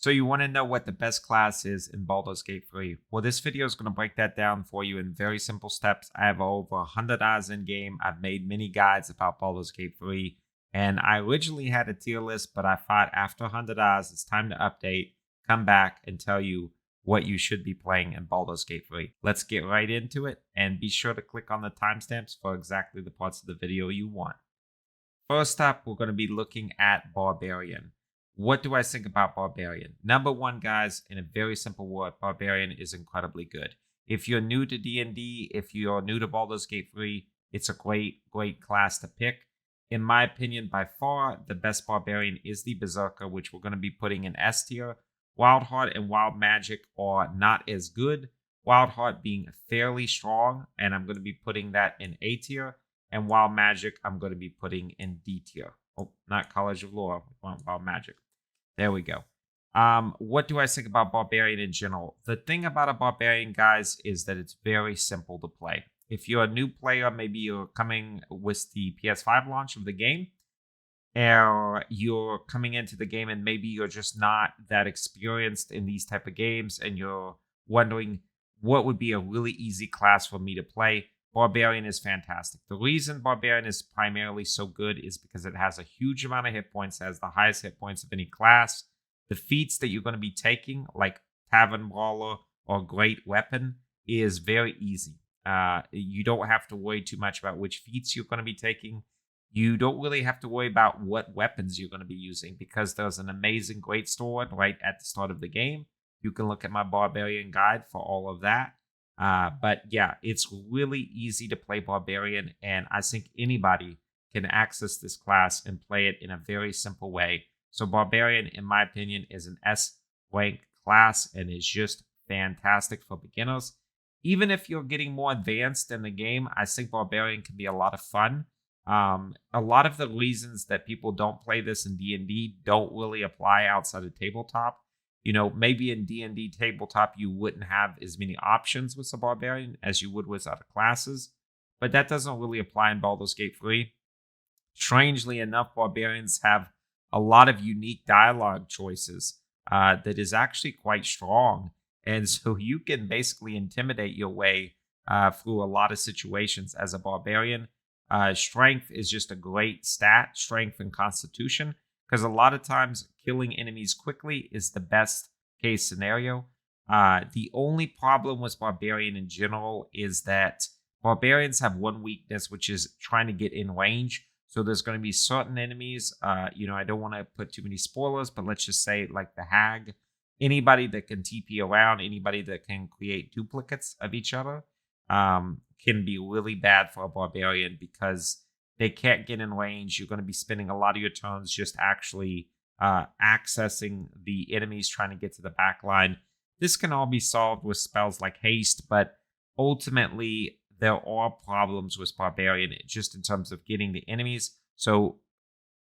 So you want to know what the best class is in Baldur's Gate 3? Well, this video is going to break that down for you in very simple steps. I have over 100 hours in game. I've made many guides about Baldur's Gate 3, and I originally had a tier list, but I thought after 100 hours, it's time to update, come back, and tell you what you should be playing in Baldur's Gate 3. Let's get right into it, and be sure to click on the timestamps for exactly the parts of the video you want. First up, we're going to be looking at Barbarian. What do I think about Barbarian? Number one, guys, in a very simple word, Barbarian is incredibly good. If you're new to D&D, if you're new to Baldur's Gate 3, it's a great class to pick. In my opinion, by far, the best Barbarian is the Berserker, which we're going to be putting in S tier. Wild Heart and Wild Magic are not as good. Wild Heart being fairly strong, and I'm going to be putting that in A tier. And Wild Magic, I'm going to be putting in D tier. Oh, not College of Lore, Wild Magic. There we go. What do I think about Barbarian in general? The thing about a Barbarian, guys, is that it's very simple to play. If you're a new player, maybe you're coming with the PS5 launch of the game, or you're coming into the game and maybe you're just not that experienced in these type of games, and you're wondering what would be a really easy class for me to play, Barbarian is fantastic. The reason Barbarian is primarily so good is because it has a huge amount of hit points, has the highest hit points of any class. The feats that you're going to be taking, like Tavern Brawler or Great Weapon, is very easy. You don't have to worry too much about which feats you're going to be taking. You don't really have to worry about what weapons you're going to be using, because there's an amazing great sword right at the start of the game. You can look at my Barbarian guide for all of that. But yeah, it's really easy to play Barbarian, and I think anybody can access this class and play it in a very simple way. So Barbarian, in my opinion, is an S rank class and is just fantastic for beginners. Even if you're getting more advanced in the game, I think Barbarian can be a lot of fun. A lot of the reasons that people don't play this in D&D don't really apply outside of tabletop. You know, maybe in D&D tabletop, you wouldn't have as many options with a Barbarian as you would with other classes, but that doesn't really apply in Baldur's Gate 3. Strangely enough, Barbarians have a lot of unique dialogue choices that is actually quite strong, and so you can basically intimidate your way through a lot of situations as a Barbarian. Strength is just a great stat, strength and constitution, because a lot of times killing enemies quickly is the best case scenario. The only problem with Barbarian in general is that Barbarians have one weakness, which is trying to get in range. So there's going to be certain enemies, I don't want to put too many spoilers, but let's just say like the Hag, anybody that can TP around, anybody that can create duplicates of each other, can be really bad for a Barbarian, because they can't get in range. You're going to be spending a lot of your turns just actually accessing the enemies, trying to get to the back line. This can all be solved with spells like haste, but ultimately there are problems with Barbarian just in terms of getting the enemies. So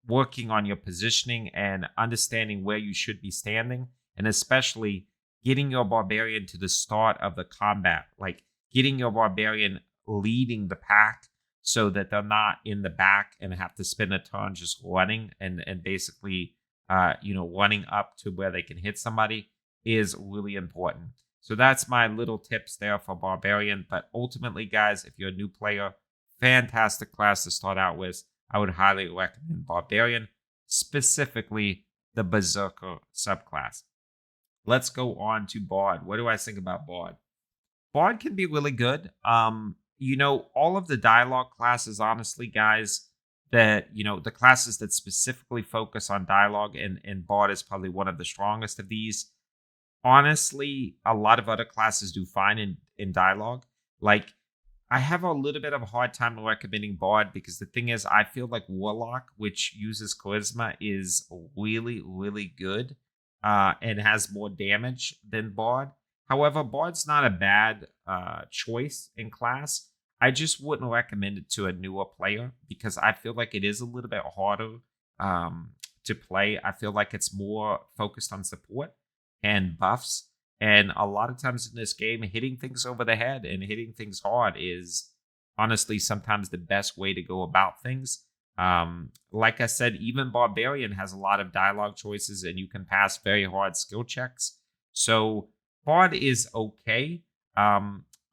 working on your positioning and understanding where you should be standing, and especially getting your Barbarian to the start of the combat, like getting your Barbarian leading the pack, so that they're not in the back and have to spend a turn just running and basically, running up to where they can hit somebody, is really important. So that's my little tips there for Barbarian. But ultimately, guys, if you're a new player, fantastic class to start out with. I would highly recommend Barbarian, specifically the Berserker subclass. Let's go on to Bard. What do I think about Bard? Bard can be really good. All of the dialogue classes, honestly, guys, that, the classes that specifically focus on dialogue, and Bard is probably one of the strongest of these. Honestly, a lot of other classes do fine in dialogue. Like, I have a little bit of a hard time recommending Bard, because the thing is, I feel like Warlock, which uses Charisma, is really, really good and has more damage than Bard. However, Bard's not a bad choice in class. I just wouldn't recommend it to a newer player, because I feel like it is a little bit harder to play. I feel like it's more focused on support and buffs. And a lot of times in this game, hitting things over the head and hitting things hard is honestly sometimes the best way to go about things. Like I said, even Barbarian has a lot of dialogue choices and you can pass very hard skill checks. So Bard is okay.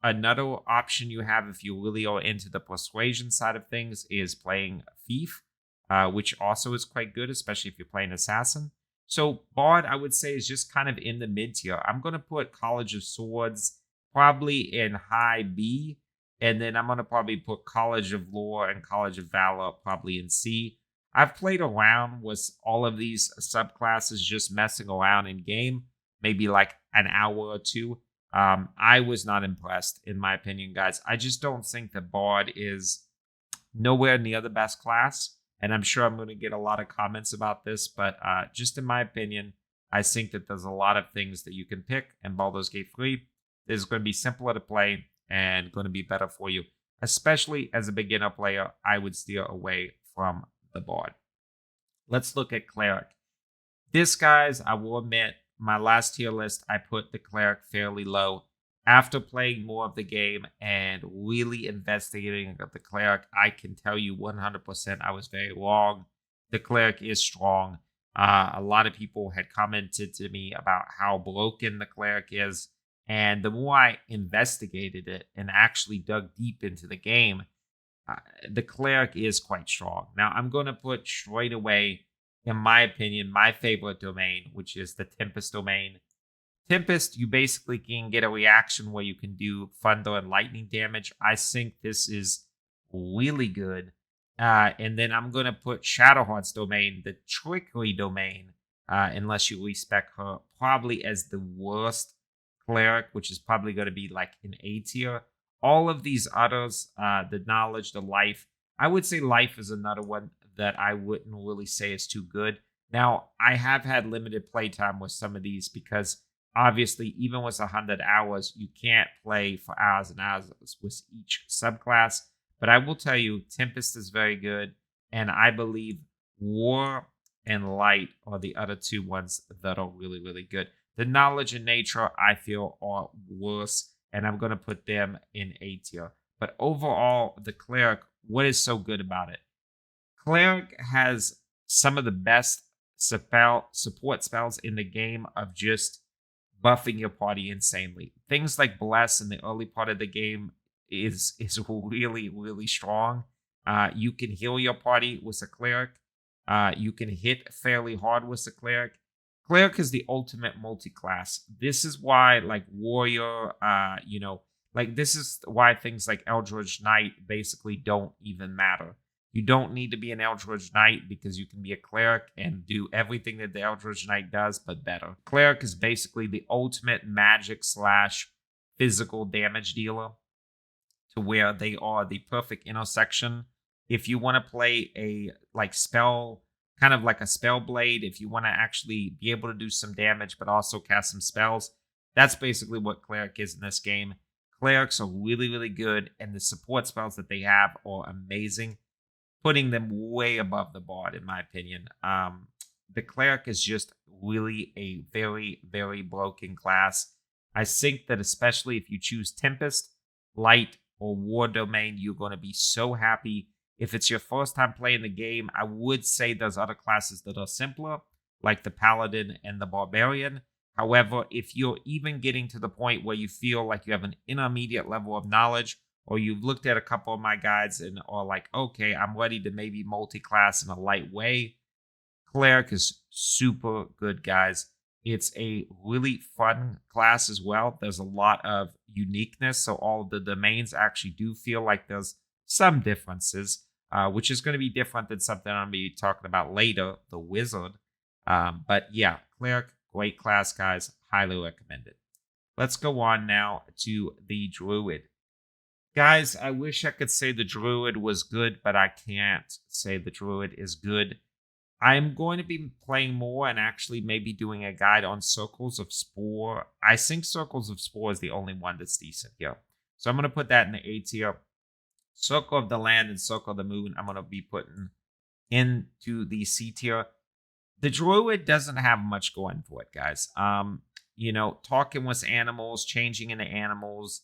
Another option you have if you really are into the persuasion side of things is playing Thief, which also is quite good, especially if you're playing Assassin. So Bard, I would say, is just kind of in the mid tier. I'm going to put College of Swords probably in high B, and then I'm going to probably put College of Lore and College of Valor probably in C. I've played around with all of these subclasses, just messing around in game, maybe like an hour or two. I was not impressed, in my opinion, guys. I just don't think that Bard is nowhere near the best class. And I'm sure I'm going to get a lot of comments about this, but just in my opinion, I think that there's a lot of things that you can pick, and Baldur's Gate 3 is going to be simpler to play and going to be better for you. Especially as a beginner player, I would steer away from the Bard. Let's look at Cleric. This, guys, I will admit, my last tier list, I put the Cleric fairly low. After playing more of the game and really investigating the Cleric, I can tell you 100% I was very wrong. The Cleric is strong. A lot of people had commented to me about how broken the Cleric is. And the more I investigated it and actually dug deep into the game, the Cleric is quite strong. Now, I'm going to put straight away, in my opinion, my favorite domain, which is the Tempest domain. Tempest, you basically can get a reaction where you can do thunder and lightning damage. I think this is really good. And then I'm going to put Shadowheart's domain, the trickery domain, unless you respect her, probably as the worst Cleric, which is probably going to be like an A tier. All of these others, the knowledge, the life, I would say life is another one that I wouldn't really say is too good. Now, I have had limited playtime with some of these because obviously, even with 100 hours, you can't play for hours and hours with each subclass. But I will tell you, Tempest is very good. And I believe War and Light are the other two ones that are really, really good. The Knowledge and Nature, I feel, are worse. And I'm going to put them in A tier. But overall, the Cleric, what is so good about it? Cleric has some of the best support spells in the game of just buffing your party insanely. Things like Bless in the early part of the game is really, really strong. You can heal your party with a Cleric. You can hit fairly hard with a Cleric. Cleric is the ultimate multi-class. This is why, like, Warrior, this is why things like Eldritch Knight basically don't even matter. You don't need to be an Eldritch Knight because you can be a Cleric and do everything that the Eldritch Knight does, but better. Cleric is basically the ultimate magic / physical damage dealer, to where they are the perfect intersection. If you want to play a spell, kind of like a spell blade, if you want to actually be able to do some damage but also cast some spells, that's basically what Cleric is in this game. Clerics are really, really good, and the support spells that they have are amazing, putting them way above the Bard, in my opinion. The Cleric is just really a very, very broken class. I think that especially if you choose Tempest, Light, or War Domain, you're going to be so happy. If it's your first time playing the game, I would say there's other classes that are simpler, like the Paladin and the Barbarian. However, if you're even getting to the point where you feel like you have an intermediate level of knowledge, or you've looked at a couple of my guides and are like, okay, I'm ready to maybe multi-class in a light way, Cleric is super good, guys. It's a really fun class as well. There's a lot of uniqueness, so all of the domains actually do feel like there's some differences, which is going to be different than something I'm going to be talking about later, the Wizard. But yeah, Cleric, great class, guys. Highly recommend it. Let's go on now to the Druid. Guys, I wish I could say the Druid was good, but I can't say the Druid is good. I'm going to be playing more and actually maybe doing a guide on Circles of Spore. I think Circles of Spore is the only one that's decent here. So I'm going to put that in the A tier. Circle of the Land and Circle of the Moon, I'm going to be putting into the C tier. The Druid doesn't have much going for it, guys. Talking with animals, changing into animals,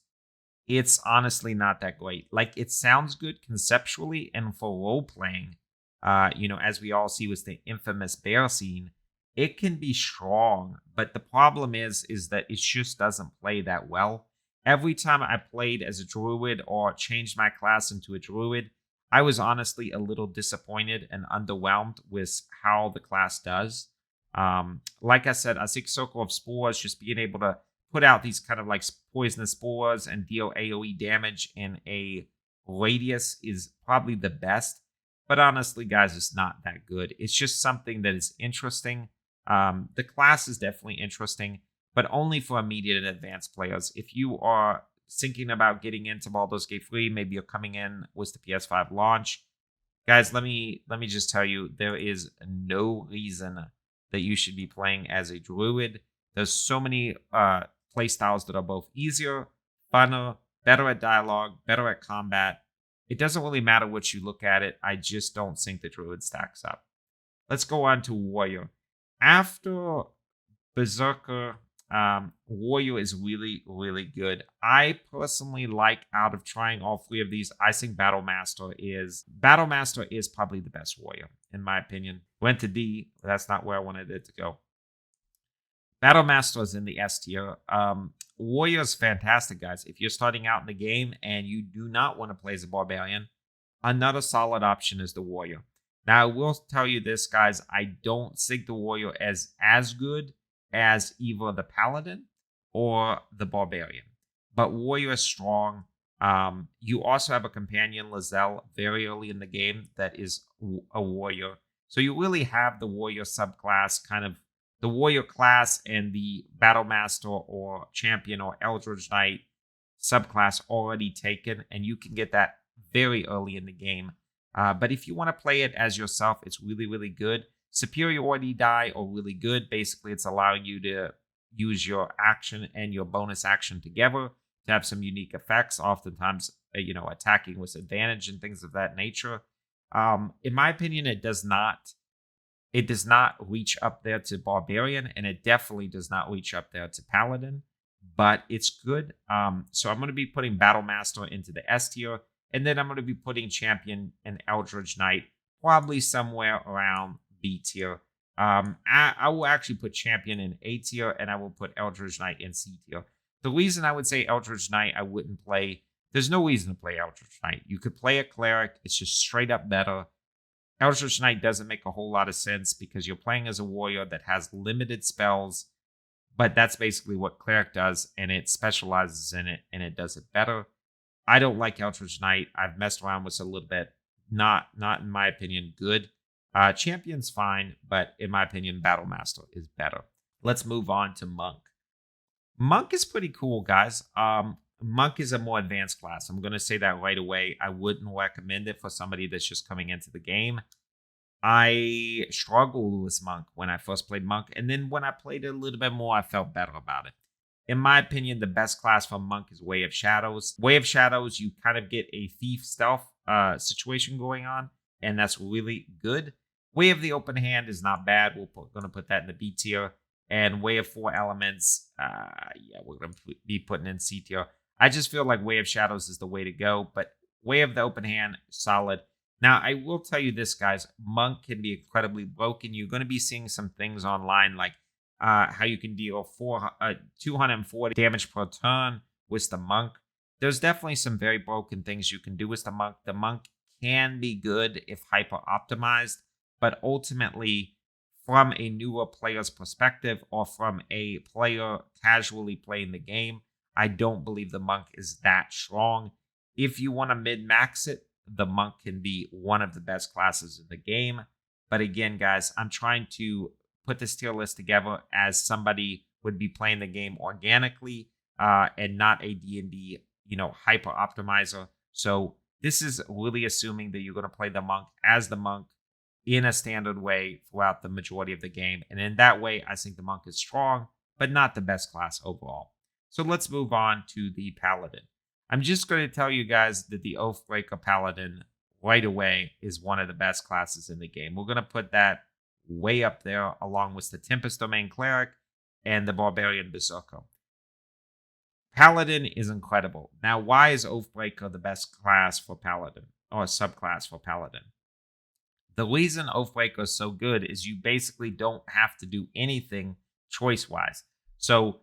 it's honestly not that great. Like, it sounds good conceptually and for role playing, as we all see with the infamous bear scene, it can be strong, but the problem is that it just doesn't play that well. Every time I played as a druid or changed my class into a druid, I was honestly a little disappointed and underwhelmed with how the class does. Like I said, I think Circle of Spores, just being able to put out these kind of like poisonous spores and deal AoE damage in a radius is probably the best. But honestly, guys, it's not that good. It's just something that is interesting. The class is definitely interesting, but only for immediate and advanced players. If you are thinking about getting into Baldur's Gate 3, maybe you're coming in with the PS5 launch, guys, let me just tell you, there is no reason that you should be playing as a druid. There's so many play styles that are both easier, funner, better at dialogue, better at combat. It doesn't really matter what you look at it. I just don't think the druid stacks up. Let's go on to warrior. After Berserker, warrior is really, really good. I personally like, out of trying all three of these, I think Battle Master is probably the best warrior, in my opinion. Went to D, but that's not where I wanted it to go. Battle Master is in the S tier. Warrior is fantastic, guys. If you're starting out in the game and you do not want to play as a Barbarian, another solid option is the Warrior. Now, I will tell you this, guys. I don't think the Warrior is as good as either the Paladin or the Barbarian. But Warrior is strong. You also have a companion, Lizelle, very early in the game that is a Warrior. So you really have the Warrior subclass, kind of the Warrior class, and the Battle Master or Champion or Eldritch Knight subclass already taken, and you can get that very early in the game. But if you want to play it as yourself, it's really, really good. Superiority die are really good. Basically, it's allowing you to use your action and your bonus action together to have some unique effects, oftentimes, attacking with advantage and things of that nature. In my opinion, it does not reach up there to Barbarian, and it definitely does not reach up there to Paladin, but it's good. So I'm going to be putting Battle Master into the S tier, and then I'm going to be putting Champion and Eldritch Knight probably somewhere around B tier. I will actually put Champion in A tier, and I will put Eldritch Knight in C tier. The reason I would say Eldritch Knight I wouldn't play, there's no reason to play Eldritch Knight. You could play a Cleric. It's just straight up better. Eldritch Knight doesn't make a whole lot of sense because you're playing as a warrior that has limited spells, but that's basically what Cleric does, and it specializes in it, and it does it better. I don't like Eldritch Knight. I've messed around with it a little bit. Not in my opinion, good. Champion's fine, but in my opinion, Battle Master is better. Let's move on to Monk. Monk is pretty cool, guys. Monk is a more advanced class. I'm going to say that right away. I wouldn't recommend it for somebody that's just coming into the game. I struggled with Monk when I first played Monk, and then when I played it a little bit more, I felt better about it. In my opinion, the best class for Monk is Way of Shadows. Way of Shadows, you kind of get a thief stealth situation going on, and that's really good. Way of the Open Hand is not bad. We're going to put that in the B tier. And Way of Four Elements, we're going to be putting in C tier. I just feel like Way of Shadows is the way to go, but Way of the Open Hand, solid. Now, I will tell you this, guys. Monk can be incredibly broken. You're going to be seeing some things online, like how you can deal 240 damage per turn with the Monk. There's definitely some very broken things you can do with the Monk. The Monk can be good if hyper-optimized, but ultimately, from a newer player's perspective or from a player casually playing the game, I don't believe the Monk is that strong. If you want to min-max it, the Monk can be one of the best classes in the game. But again, guys, I'm trying to put this tier list together as somebody would be playing the game organically and not a D&D, hyper optimizer. So this is really assuming that you're going to play the Monk as the Monk in a standard way throughout the majority of the game. And in that way, I think the Monk is strong, but not the best class overall. So let's move on to the Paladin. I'm just going to tell you guys that the Oathbreaker Paladin right away is one of the best classes in the game. We're going to put that way up there along with the Tempest Domain Cleric and the Barbarian Berserker. Paladin is incredible. Now, why is Oathbreaker the best class for Paladin or subclass for Paladin? The reason Oathbreaker is so good is you basically don't have to do anything choice-wise. So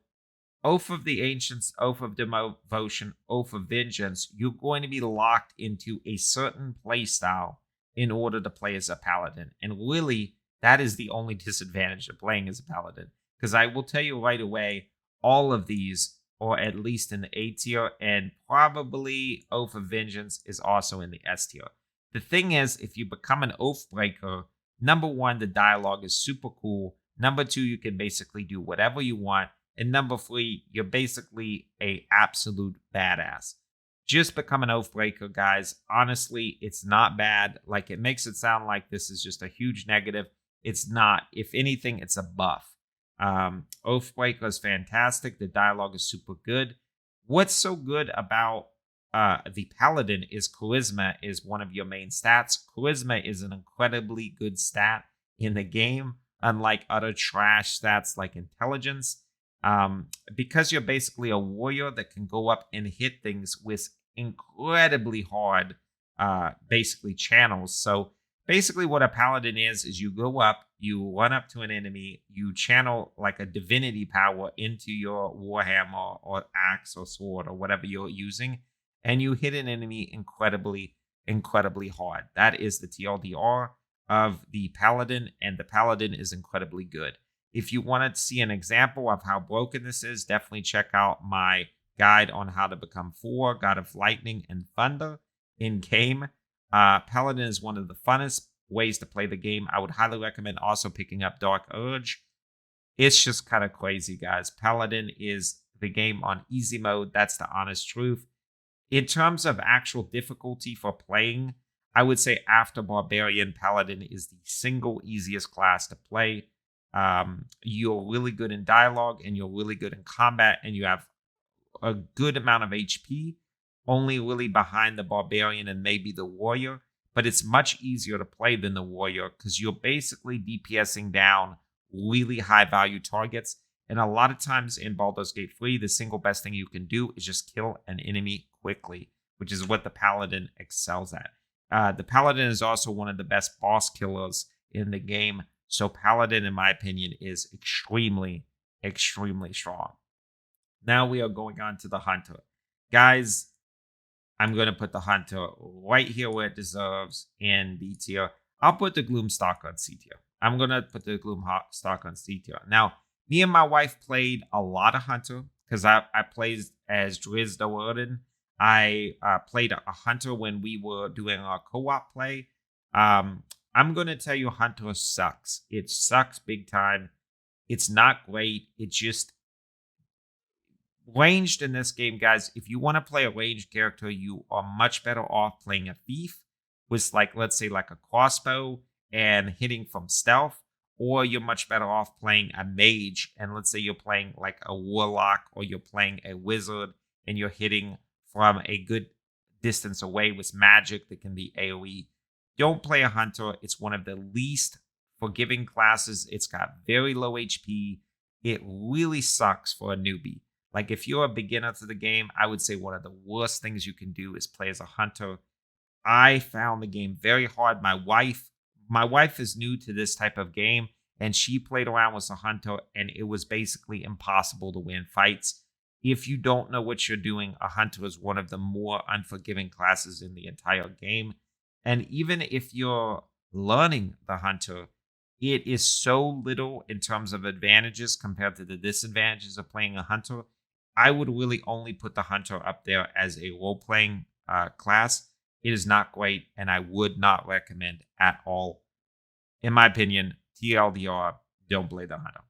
Oath of the Ancients, Oath of Devotion, Oath of Vengeance, you're going to be locked into a certain playstyle in order to play as a Paladin. And really, that is the only disadvantage of playing as a Paladin. Because I will tell you right away, all of these are at least in the A tier, and probably Oath of Vengeance is also in the S tier. The thing is, if you become an Oathbreaker, number one, the dialogue is super cool. Number two, you can basically do whatever you want. And number three, you're basically a absolute badass. Just become an Oathbreaker, guys. Honestly, it's not bad. Like, it makes it sound like this is just a huge negative. It's not. If anything, it's a buff. Oathbreaker is fantastic. The dialogue is super good. What's so good about the Paladin is Charisma is one of your main stats. Charisma is an incredibly good stat in the game, unlike other trash stats like Intelligence. Because you're basically a warrior that can go up and hit things with incredibly hard, basically channels. So basically what a Paladin is you go up, you run up to an enemy, you channel like a divinity power into your Warhammer or axe or sword or whatever you're using, and you hit an enemy incredibly, incredibly hard. That is the TLDR of the Paladin, and the Paladin is incredibly good. If you want to see an example of how broken this is, definitely check out my guide on how to become 4 God of Lightning and Thunder in game. Paladin is one of the funnest ways to play the game. I would highly recommend also picking up Dark Urge. It's just kind of crazy, guys. Paladin is the game on easy mode. That's the honest truth. In terms of actual difficulty for playing, I would say after Barbarian, Paladin is the single easiest class to play. You're really good in dialogue, and you're really good in combat, and you have a good amount of HP, only really behind the Barbarian and maybe the Warrior, but it's much easier to play than the Warrior because you're basically DPSing down really high value targets, and a lot of times in Baldur's Gate 3, the single best thing you can do is just kill an enemy quickly, which is what the Paladin excels at. The Paladin is also one of the best boss killers in the game. So Paladin, in my opinion, is extremely, extremely strong. Now we are going on to the Hunter. Guys, I'm going to put the Hunter right here where it deserves in B tier. I'll put the Gloomstalker on C tier. I'm going to put the Gloomstalker on C tier. Now, me and my wife played a lot of Hunter because I played as Druid Warden. I played a Hunter when we were doing our co-op play. I'm going to tell you Hunter sucks. It sucks big time. It's not great. It just ranged in this game, guys. If you want to play a ranged character, you are much better off playing a thief with, like, let's say like a crossbow and hitting from stealth, or you're much better off playing a mage, and let's say you're playing like a warlock, or you're playing a wizard and you're hitting from a good distance away with magic that can be AoE. Don't play a Hunter. It's one of the least forgiving classes. It's got very low HP. It really sucks for a newbie. Like, if you're a beginner to the game, I would say one of the worst things you can do is play as a Hunter. I found the game very hard. My wife is new to this type of game, and she played around with a Hunter, and it was basically impossible to win fights. If you don't know what you're doing, a Hunter is one of the more unforgiving classes in the entire game. And even if you're learning the Hunter, it is so little in terms of advantages compared to the disadvantages of playing a Hunter. I would really only put the Hunter up there as a role-playing class. It is not great, and I would not recommend at all. In my opinion, TLDR, don't play the Hunter.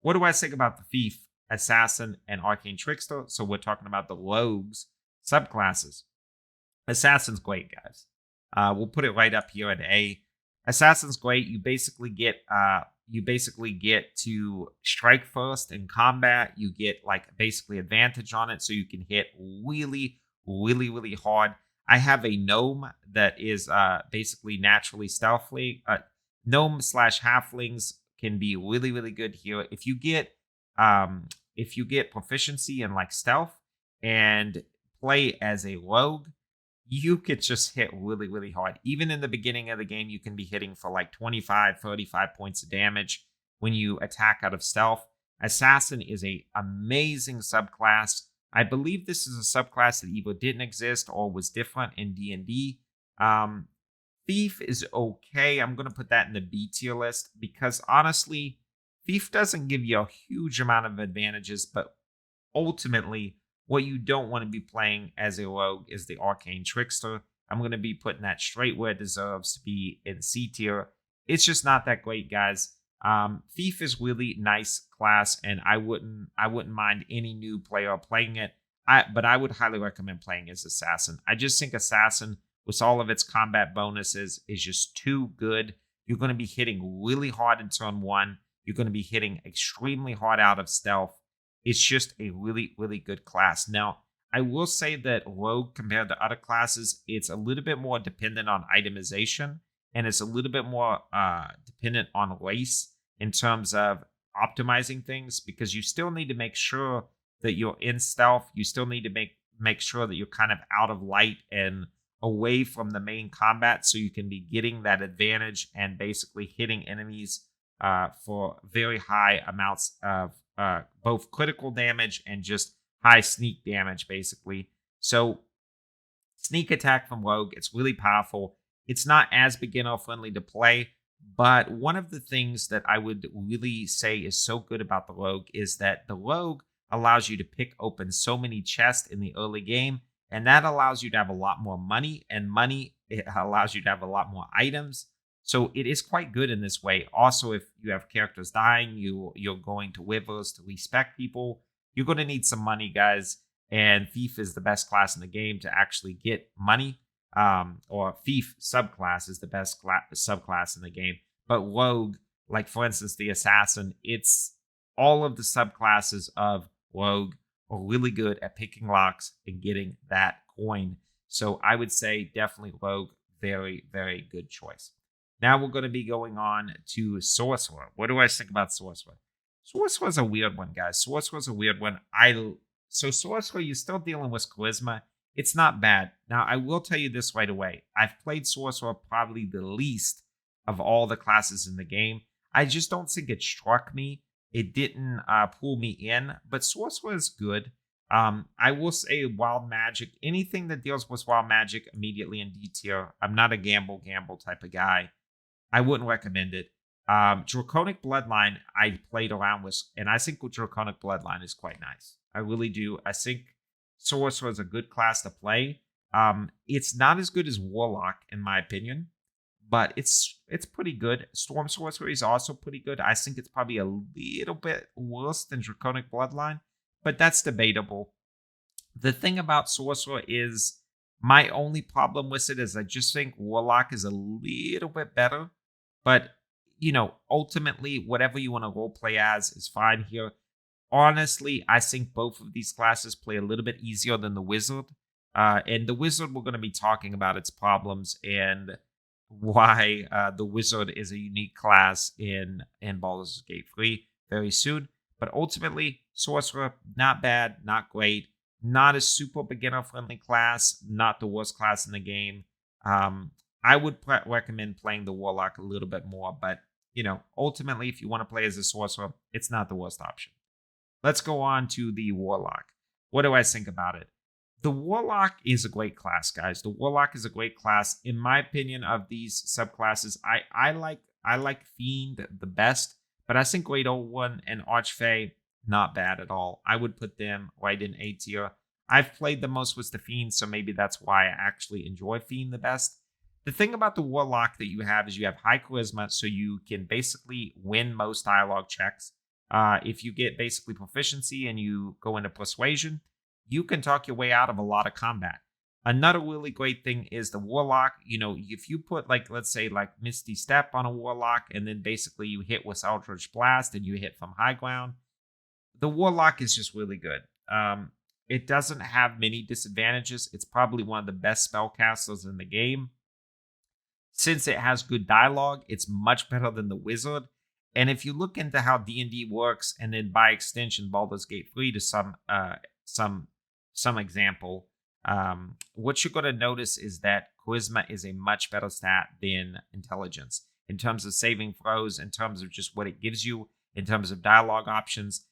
What do I think about the Thief, Assassin, and Arcane Trickster? So we're talking about the Rogues subclasses. Assassin's great, guys. We'll put it right up here at A. Assassin's great. You basically get to strike first in combat. You get like basically advantage on it, so you can hit really, really, really hard. I have a gnome that is basically naturally stealthy. Gnome / halflings can be really, really good here. If you get proficiency in like stealth and play as a rogue, you could just hit really, really hard. Even in the beginning of the game, you can be hitting for like 25, 35 points of damage when you attack out of stealth. Assassin is a amazing subclass. I believe this is a subclass that either didn't exist or was different in D&D. Thief is okay. I'm going to put that in the B tier list because honestly, Thief doesn't give you a huge amount of advantages, but ultimately, what you don't want to be playing as a rogue is the Arcane Trickster. I'm going to be putting that straight where it deserves to be in C tier. It's just not that great, guys. Thief is really nice class, and I wouldn't mind any new player playing it. But I would highly recommend playing as Assassin. I just think Assassin, with all of its combat bonuses, is just too good. You're going to be hitting really hard in turn 1. You're going to be hitting extremely hard out of stealth. It's just a really, really good class. Now, I will say that Rogue, compared to other classes, it's a little bit more dependent on itemization, and it's a little bit more dependent on race in terms of optimizing things, because you still need to make sure that you're in stealth. You still need to make sure that you're kind of out of light and away from the main combat, so you can be getting that advantage and basically hitting enemies for very high amounts of both critical damage and just high sneak damage, basically. So sneak attack from Rogue, it's really powerful. It's not as beginner friendly to play, but one of the things that I would really say is so good about the Rogue is that the Rogue allows you to pick open so many chests in the early game, and that allows you to have a lot more money, and money, it allows you to have a lot more items. So it is quite good in this way. Also, if you have characters dying, you're going to Withers to respect people. You're going to need some money, guys. And Thief is the best class in the game to actually get money. Or Thief subclass is the best subclass in the game. But Rogue, like for instance, the Assassin, it's all of the subclasses of Rogue are really good at picking locks and getting that coin. So I would say definitely Rogue, very, very good choice. Now we're going to be going on to Sorcerer. What do I think about Sorcerer? Sorcerer's a weird one, guys. Sorcerer's a weird one. So Sorcerer, you're still dealing with charisma. It's not bad. Now, I will tell you this right away. I've played Sorcerer probably the least of all the classes in the game. I just don't think it struck me. It didn't pull me in, but Sorcerer is good. I will say Wild Magic. Anything that deals with Wild Magic immediately in D tier. I'm not a gamble type of guy. I wouldn't recommend it. Draconic Bloodline, I played around with, and I think Draconic Bloodline is quite nice. I really do. I think Sorcerer is a good class to play. It's not as good as Warlock, in my opinion, but it's pretty good. Storm Sorcerer is also pretty good. I think it's probably a little bit worse than Draconic Bloodline, but that's debatable. The thing about Sorcerer is, my only problem with it is I just think Warlock is a little bit better. But, ultimately, whatever you want to roleplay as is fine here. Honestly, I think both of these classes play a little bit easier than the Wizard. And the Wizard, we're going to be talking about its problems and why the Wizard is a unique class in Baldur's Gate 3 very soon. But ultimately, Sorcerer, not bad, not great. Not a super beginner-friendly class. Not the worst class in the game. I would recommend playing the Warlock a little bit more, but, ultimately, if you want to play as a Sorcerer, it's not the worst option. Let's go on to the Warlock. What do I think about it? The Warlock is a great class, guys. The Warlock is a great class. In my opinion, of these subclasses, I like Fiend the best, but I think Great Old One and Archfey, not bad at all. I would put them right in A tier. I've played the most with the Fiend, so maybe that's why I actually enjoy Fiend the best. The thing about the Warlock that you have is you have high charisma, so you can basically win most dialogue checks. If you get basically proficiency and you go into persuasion, you can talk your way out of a lot of combat. Another really great thing is the Warlock. If you put, let's say, Misty Step on a Warlock, and then basically you hit with Eldritch Blast and you hit from high ground, the Warlock is just really good. It doesn't have many disadvantages. It's probably one of the best spellcasters in the game. Since it has good dialogue, it's much better than the Wizard. And if you look into how D&D works, and then by extension Baldur's Gate 3 to some example, what you're going to notice is that charisma is a much better stat than intelligence in terms of saving throws, in terms of just what it gives you, in terms of dialogue options.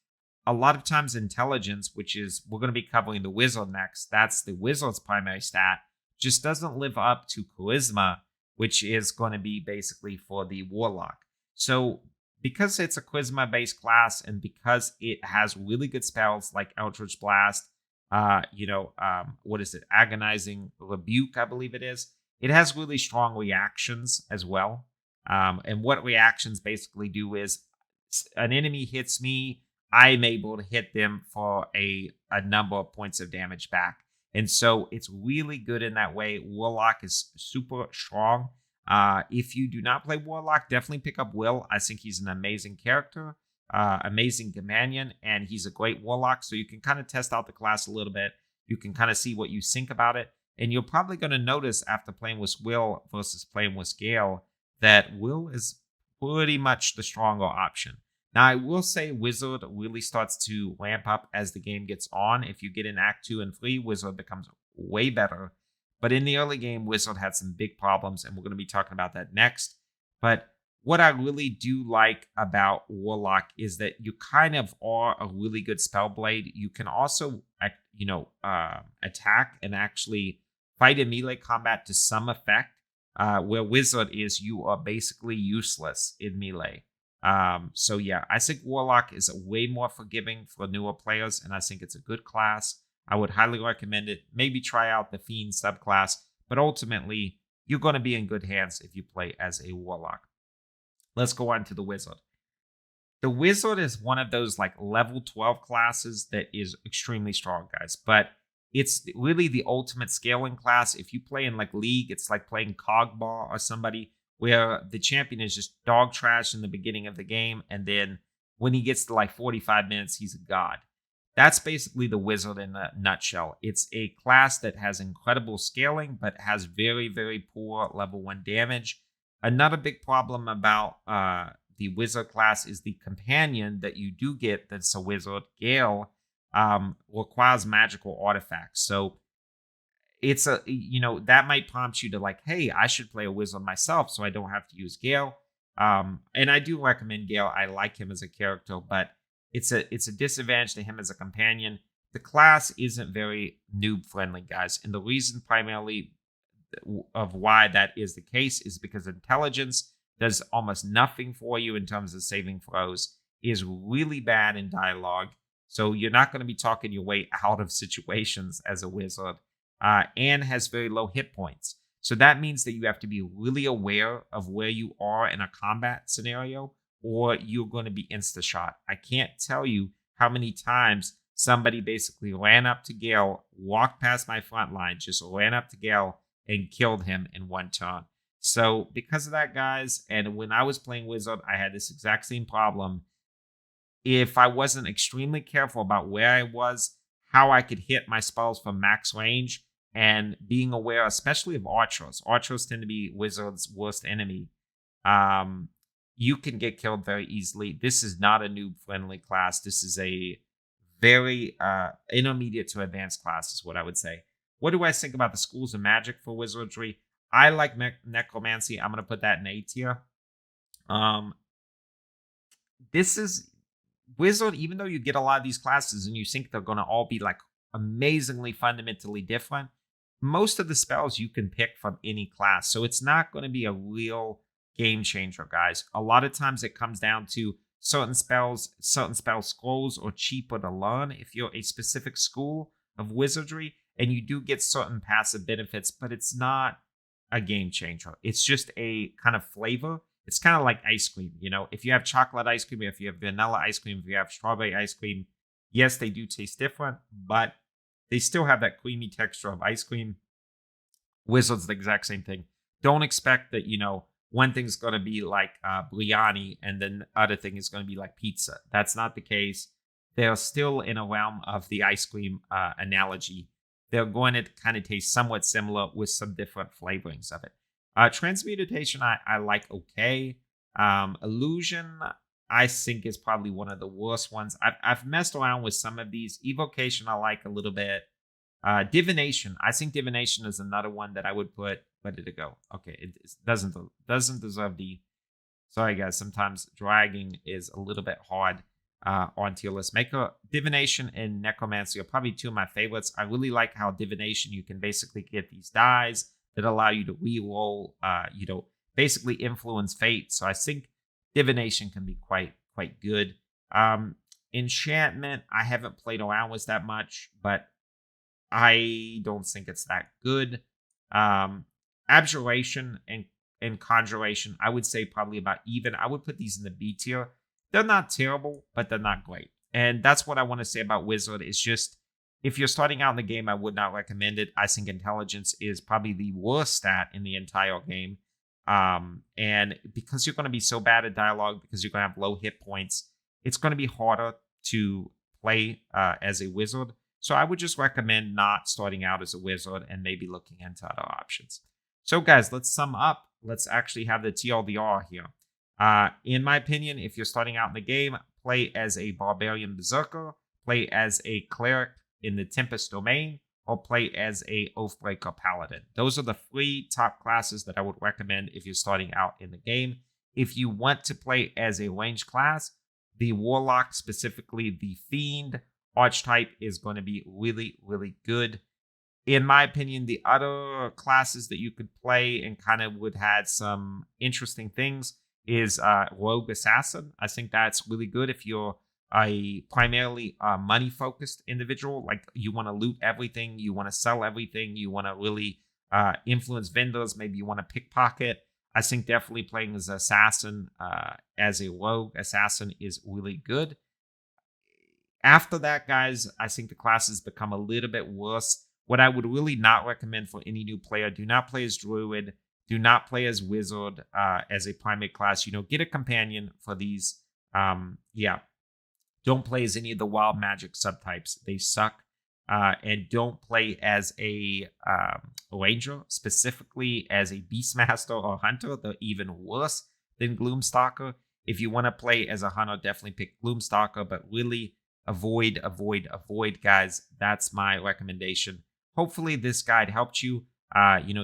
A lot of times intelligence, which is, we're going to be covering the wizard next, that's the wizard's primary stat, just doesn't live up to charisma, which is going to be basically for the warlock. So because it's a charisma based class and because it has really good spells like Eldritch Blast, what is it, Agonizing Rebuke, I believe it is, it has really strong reactions as well. And what reactions basically do is, an enemy hits me, I'm able to hit them for a number of points of damage back. And so it's really good in that way. Warlock is super strong. If you do not play Warlock, definitely pick up Will. I think he's an amazing character, amazing companion, and he's a great Warlock. So you can kind of test out the class a little bit. You can kind of see what you think about it. And you're probably going to notice after playing with Will versus playing with Gale that Will is pretty much the stronger option. Now, I will say Wizard really starts to ramp up as the game gets on. If you get in Act 2 and 3, Wizard becomes way better. But in the early game, Wizard had some big problems, and we're going to be talking about that next. But what I really do like about Warlock is that you kind of are a really good Spellblade. You can also, attack and actually fight in melee combat to some effect, where Wizard is, you are basically useless in melee. So yeah, I think Warlock is way more forgiving for newer players, and I think it's a good class. I would highly recommend it. Maybe try out the Fiend subclass, but ultimately, you're going to be in good hands if you play as a Warlock. Let's go on to the Wizard. The Wizard is one of those like level 12 classes that is extremely strong, guys, but it's really the ultimate scaling class. If you play in like League, it's like playing Cogbar or somebody, where the champion is just dog trash in the beginning of the game, and then when he gets to like 45 minutes, he's a god. That's basically the Wizard in a nutshell. It's a class that has incredible scaling, but has very, very poor level 1 damage. Another big problem about the Wizard class is the companion that you do get that's a Wizard, Gale, requires magical artifacts. So it's that might prompt you to like, hey, I should play a Wizard myself so I don't have to use Gale. And I do recommend Gale. I like him as a character, but it's a disadvantage to him as a companion. The class isn't very noob friendly, guys. And the reason primarily of why that is the case is because intelligence does almost nothing for you in terms of saving throws, is really bad in dialogue. So you're not going to be talking your way out of situations as a Wizard. And has very low hit points. So that means that you have to be really aware of where you are in a combat scenario, or you're going to be insta-shot. I can't tell you how many times somebody basically ran up to Gale, walked past my front line, just ran up to Gale and killed him in one turn. So because of that, guys, and when I was playing Wizard, I had this exact same problem. If I wasn't extremely careful about where I was, how I could hit my spells from max range, and being aware, especially of archers. Archers tend to be Wizard's worst enemy. You can get killed very easily. This is not a noob-friendly class. This is a very intermediate to advanced class, is what I would say. What do I think about the schools of magic for wizardry? I like necromancy. I'm going to put that in A tier. This is Wizard, even though you get a lot of these classes and you think they're going to all be like amazingly fundamentally different, most of the spells you can pick from any class. So it's not going to be a real game changer, guys. A lot of times it comes down to certain spell scrolls are cheaper to learn if you're a specific school of wizardry, and you do get certain passive benefits, but it's not a game changer. It's just a kind of flavor. It's kind of like ice cream, if you have chocolate ice cream, if you have vanilla ice cream, if you have strawberry ice cream, yes, they do taste different, but they still have that creamy texture of ice cream. Wizard's the exact same thing. Don't expect that, one thing's going to be like biryani and then the other thing is going to be like pizza. That's not the case. They're still in a realm of the ice cream analogy. They're going to kind of taste somewhat similar with some different flavorings of it. Transmutation, I like okay. Illusion, I think is probably one of the worst ones. I've messed around with some of these. Evocation, I like a little bit. Divination. I think divination is another one that I would put. Where did it go? Okay, it doesn't deserve the. Sorry guys, sometimes dragging is a little bit hard onto your list. Maker, divination, and necromancy are probably two of my favorites. I really like how divination, you can basically get these dies that allow you to reroll, basically influence fate. So I think divination can be quite good. Enchantment, I haven't played around with that much, but I don't think it's that good. Abjuration and conjuration, I would say probably about even. I would put these in the B tier. They're not terrible, but they're not great. And that's what I want to say about Wizard. It's just, if you're starting out in the game, I would not recommend it. I think intelligence is probably the worst stat in the entire game. And because you're going to be so bad at dialogue, because you're going to have low hit points, it's going to be harder to play as a wizard. So I would just recommend not starting out as a wizard and maybe looking into other options. So guys, let's sum up. Let's actually have the TLDR here. In my opinion, if you're starting out in the game, play as a Barbarian Berserker, play as a Cleric in the Tempest domain, or play as a Oathbreaker Paladin. Those are the 3 top classes that I would recommend if you're starting out in the game. If you want to play as a ranged class, the Warlock, specifically the Fiend archetype, is going to be really, really good. In my opinion, the other classes that you could play and kind of would have some interesting things is Rogue Assassin. I think that's really good if you're a primarily money-focused individual. Like, you want to loot everything, you want to sell everything, you want to really influence vendors, maybe you want to pickpocket. I think definitely playing as Assassin, as a Rogue Assassin, is really good. After that, guys, I think the classes become a little bit worse. What I would really not recommend for any new player, do not play as Druid, do not play as Wizard as a primary class. Get a companion for these. Don't play as any of the wild magic subtypes. They suck. And don't play as a Ranger, specifically as a Beastmaster or Hunter. They're even worse than Gloomstalker. If you want to play as a Hunter, definitely pick Gloomstalker, but really avoid, guys. That's my recommendation. Hopefully this guide helped you.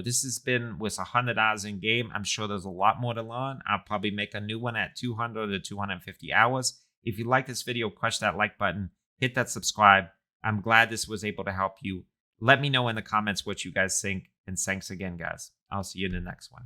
This has been with 100 hours in game. I'm sure there's a lot more to learn. I'll probably make a new one at 200 to 250 hours. If you like this video, crush that like button, hit that subscribe. I'm glad this was able to help you. Let me know in the comments what you guys think. And thanks again, guys. I'll see you in the next one.